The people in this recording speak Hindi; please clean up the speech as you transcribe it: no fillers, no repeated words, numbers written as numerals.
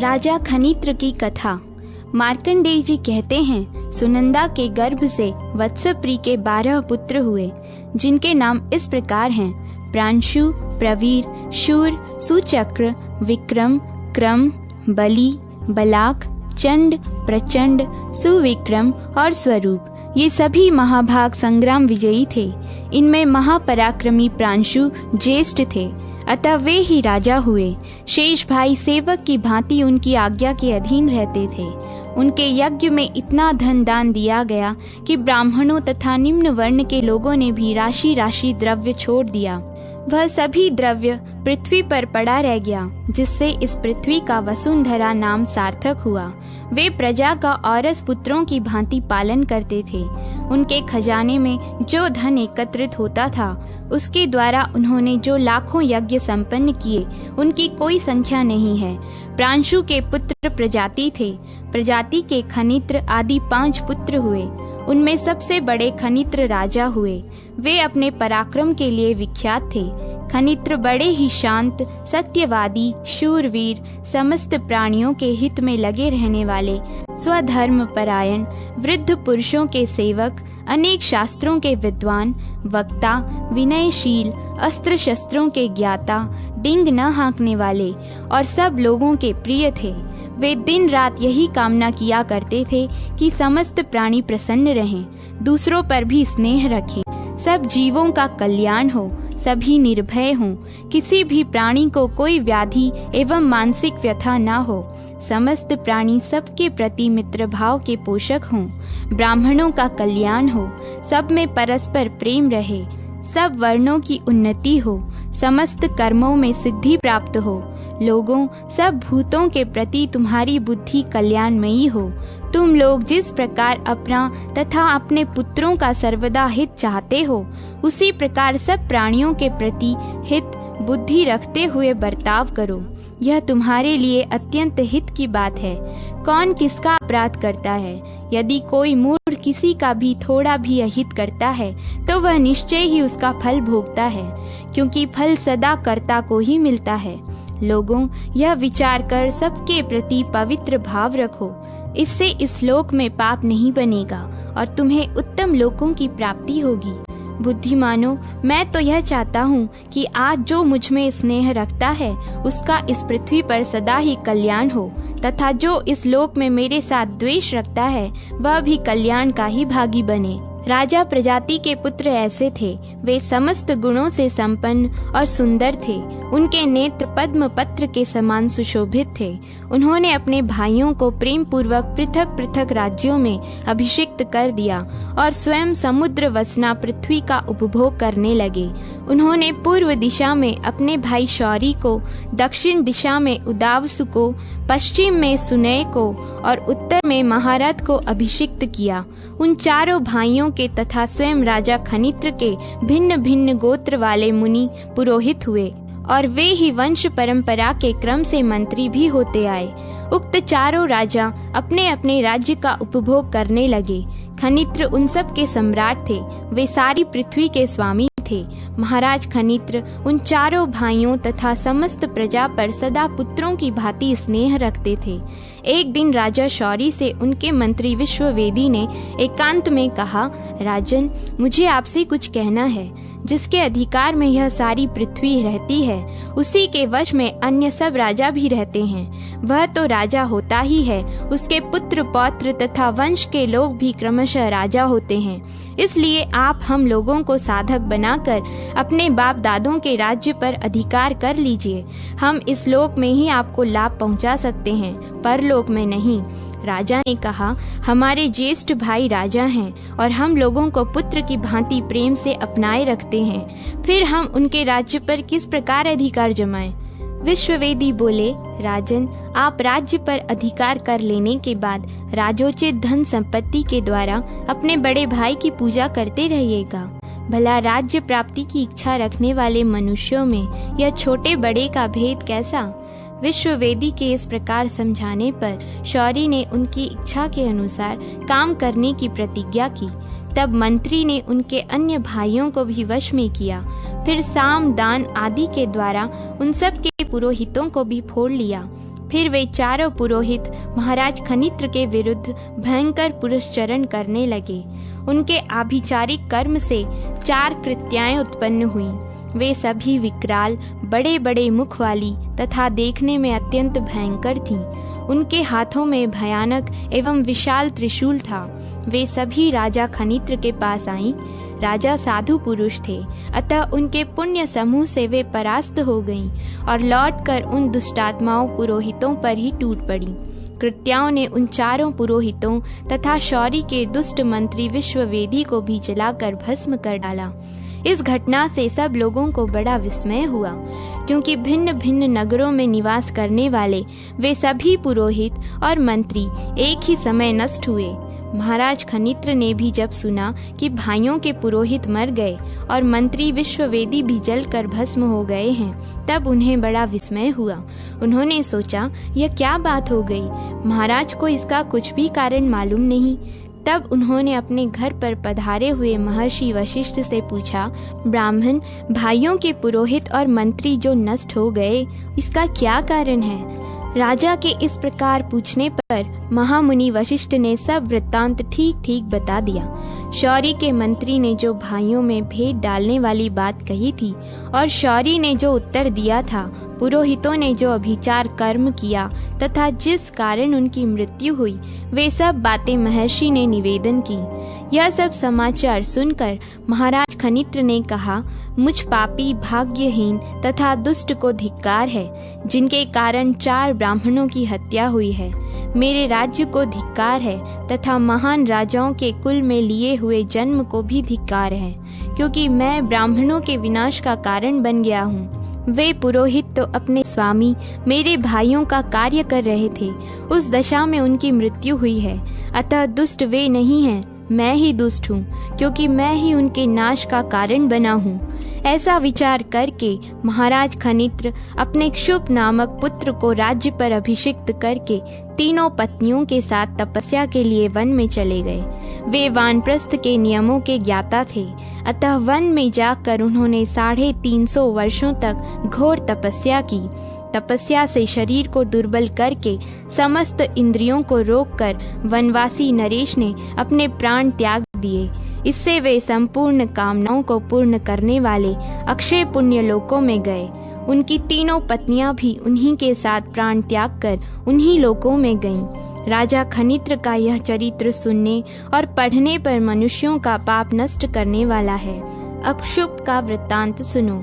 राजा खनित्र की कथा। मार्कंडेय जी कहते हैं, सुनंदा के गर्भ से वत्सप्री के 12 पुत्र हुए, जिनके नाम इस प्रकार हैं: प्रांशु, प्रवीर, शूर, सुचक्र, विक्रम, क्रम, बलि, बलाक, चंड, प्रचंड, सुविक्रम और स्वरूप। ये सभी महाभाग संग्राम विजयी थे। इनमें महापराक्रमी प्रांशु ज्येष्ठ थे, अतः वे ही राजा हुए। शेष भाई सेवक की भांति उनकी आज्ञा के अधीन रहते थे। उनके यज्ञ में इतना धन दान दिया गया कि ब्राह्मणों तथा निम्न वर्ण के लोगों ने भी राशि राशि द्रव्य छोड़ दिया। वह सभी द्रव्य पृथ्वी पर पड़ा रह गया, जिससे इस पृथ्वी का वसुंधरा नाम सार्थक हुआ। वे प्रजा का औरस पुत्रों की भांति पालन करते थे। उनके खजाने में जो धन एकत्रित होता था, उसके द्वारा उन्होंने जो लाखों यज्ञ संपन्न किए, उनकी कोई संख्या नहीं है। प्रांशु के पुत्र प्रजाति थे। प्रजाति के खनित्र आदि 5 पुत्र हुए। उनमें सबसे बड़े खनित्र राजा हुए। वे अपने पराक्रम के लिए विख्यात थे। खनित्र बड़े ही शांत, सत्यवादी, शूरवीर, समस्त प्राणियों के हित में लगे रहने वाले, स्वधर्म परायण, वृद्ध पुरुषों के सेवक, अनेक शास्त्रों के विद्वान, वक्ता, विनयशील, अस्त्र शस्त्रों के ज्ञाता, डिंग न हाँकने वाले और सब लोगों के प्रिय थे। वे दिन रात यही कामना किया करते थे कि समस्त प्राणी प्रसन्न रहें, दूसरों पर भी स्नेह रखें, सब जीवों का कल्याण हो, सभी निर्भय हों, किसी भी प्राणी को कोई व्याधि एवं मानसिक व्यथा न हो, समस्त प्राणी सबके प्रति मित्र भाव के पोषक हों, ब्राह्मणों का कल्याण हो, सब में परस्पर प्रेम रहे, सब वर्णों की उन्नति हो, समस्त कर्मों में सिद्धि प्राप्त हो, लोगों सब भूतों के प्रति तुम्हारी बुद्धि कल्याणमयी हो। तुम लोग जिस प्रकार अपना तथा अपने पुत्रों का सर्वदा हित चाहते हो, उसी प्रकार सब प्राणियों के प्रति हित बुद्धि रखते हुए बर्ताव करो। यह तुम्हारे लिए अत्यंत हित की बात है। कौन किसका अपराध करता है? यदि कोई मूढ़ किसी का भी थोड़ा भी अहित करता है, तो वह निश्चय ही उसका फल भोगता है, क्योंकि फल सदा कर्ता को ही मिलता है। लोगों, यह विचार कर सबके प्रति पवित्र भाव रखो। इससे इस लोक में पाप नहीं बनेगा और तुम्हें उत्तम लोकों की प्राप्ति होगी। बुद्धिमानों, मैं तो यह चाहता हूँ कि आज जो मुझ में स्नेह रखता है, उसका इस पृथ्वी पर सदा ही कल्याण हो, तथा जो इस लोक में मेरे साथ द्वेष रखता है, वह भी कल्याण का ही भागी बने। राजा प्रजाति के पुत्र ऐसे थे। वे समस्त गुणों से संपन्न और सुंदर थे। उनके नेत्र पद्म पत्र के समान सुशोभित थे। उन्होंने अपने भाइयों को प्रेम पूर्वक पृथक पृथक राज्यों में अभिषिक्त कर दिया और स्वयं समुद्र वसना पृथ्वी का उपभोग करने लगे। उन्होंने पूर्व दिशा में अपने भाई शौरी को, दक्षिण दिशा में उदावसु को, पश्चिम में सुनय को और उत्तर में महारथ को अभिषिक्त किया। उन चारों भाइयों के तथा स्वयं राजा खनित्र के भिन्न भिन्न गोत्र वाले मुनि पुरोहित हुए और वे ही वंश परंपरा के क्रम से मंत्री भी होते आए। उक्त चारों राजा अपने अपने राज्य का उपभोग करने लगे। खनित्र उन सब के सम्राट थे। वे सारी पृथ्वी के स्वामी थे। महाराज खनित्र उन चारों भाइयों तथा समस्त प्रजा पर सदा पुत्रों की भांति स्नेह रखते थे। एक दिन राजा शौरी से उनके मंत्री विश्ववेदी ने एकांत में कहा, राजन, मुझे आपसे कुछ कहना है। जिसके अधिकार में यह सारी पृथ्वी रहती है, उसी के वश में अन्य सब राजा भी रहते हैं। वह तो राजा होता ही है, उसके पुत्र पौत्र तथा वंश के लोग भी क्रमशः राजा होते हैं। इसलिए आप हम लोगों को साधक बनाकर अपने बाप दादों के राज्य पर अधिकार कर लीजिए। हम इस लोक में ही आपको लाभ पहुंचा सकते हैं, परलोक में नहीं। राजा ने कहा, हमारे ज्येष्ठ भाई राजा हैं और हम लोगों को पुत्र की भांति प्रेम से अपनाए रखते हैं, फिर हम उनके राज्य पर किस प्रकार अधिकार जमाएं? विश्ववेदी बोले, राजन, आप राज्य पर अधिकार कर लेने के बाद राजोचित धन संपत्ति के द्वारा अपने बड़े भाई की पूजा करते रहिएगा। भला राज्य प्राप्ति की इच्छा रखने वाले मनुष्यों में यह छोटे बड़े का भेद कैसा? विश्ववेदी के इस प्रकार समझाने पर शौरी ने उनकी इच्छा के अनुसार काम करने की प्रतिज्ञा की। तब मंत्री ने उनके अन्य भाइयों को भी वश में किया। फिर साम दान आदि के द्वारा उन सब के पुरोहितों को भी फोड़ लिया। फिर वे चारों पुरोहित महाराज खनित्र के विरुद्ध भयंकर पुरस्चरण करने लगे। उनके आभिचारिक कर्म से 4 कृत्याएं उत्पन्न हुई। वे सभी विकराल, बड़े बड़े मुख वाली तथा देखने में अत्यंत भयंकर थीं। उनके हाथों में भयानक एवं विशाल त्रिशूल था। वे सभी राजा खनित्र के पास आईं। राजा साधु पुरुष थे, अतः उनके पुण्य समूह से वे परास्त हो गईं और लौटकर उन दुष्टात्माओं पुरोहितों पर ही टूट पड़ी। कृत्याओं ने उन चारों पुरोहितों तथा शौरी के दुष्ट मंत्री विश्ववेदी को भी जलाकर भस्म कर डाला। इस घटना से सब लोगों को बड़ा विस्मय हुआ, क्योंकि भिन्न भिन्न नगरों में निवास करने वाले वे सभी पुरोहित और मंत्री एक ही समय नष्ट हुए। महाराज खनित्र ने भी जब सुना कि भाइयों के पुरोहित मर गए और मंत्री विश्ववेदी भी जलकर भस्म हो गए हैं, तब उन्हें बड़ा विस्मय हुआ। उन्होंने सोचा, यह क्या बात हो गई? महाराज को इसका कुछ भी कारण मालूम नहीं। तब उन्होंने अपने घर पर पधारे हुए महर्षि वशिष्ठ से पूछा, ब्राह्मण, भाइयों के पुरोहित और मंत्री जो नष्ट हो गए, इसका क्या कारण है? राजा के इस प्रकार पूछने पर महामुनि वशिष्ठ ने सब वृत्तांत ठीक ठीक बता दिया। शौरी के मंत्री ने जो भाइयों में भेद डालने वाली बात कही थी और शौरी ने जो उत्तर दिया था, पुरोहितों ने जो अभिचार कर्म किया तथा जिस कारण उनकी मृत्यु हुई, वे सब बातें महर्षि ने निवेदन की। यह सब समाचार सुनकर महाराज खनित्र ने कहा, मुझ पापी, भाग्यहीन तथा दुष्ट को धिक्कार है, जिनके कारण 4 ब्राह्मणों की हत्या हुई है। मेरे राज्य को धिक्कार है तथा महान राजाओं के कुल में लिए हुए जन्म को भी धिक्कार है, क्योंकि मैं ब्राह्मणों के विनाश का कारण बन गया हूँ। वे पुरोहित तो अपने स्वामी मेरे भाइयों का कार्य कर रहे थे, उस दशा में उनकी मृत्यु हुई है। अतः दुष्ट वे नहीं हैं, मैं ही दुष्ट हूँ, क्योंकि मैं ही उनके नाश का कारण बना हूँ। ऐसा विचार करके महाराज खनित्र अपने क्षुप नामक पुत्र को राज्य पर अभिषिक्त करके 3 पत्नियों के साथ तपस्या के लिए वन में चले गए। वे वानप्रस्थ के नियमों के ज्ञाता थे, अतः वन में जाकर उन्होंने 350 वर्षों तक घोर तपस्या की। तपस्या से शरीर को दुर्बल करके समस्त इंद्रियों को रोककर वनवासी नरेश ने अपने प्राण त्याग दिए। इससे वे संपूर्ण कामनाओं को पूर्ण करने वाले अक्षय पुण्य लोकों में गए। उनकी 3 पत्नियां भी उन्हीं के साथ प्राण त्याग कर उन्हीं लोकों में गईं। राजा खनित्र का यह चरित्र सुनने और पढ़ने पर मनुष्यों का पाप नष्ट करने वाला है। अब शुभ का वृत्तांत सुनो।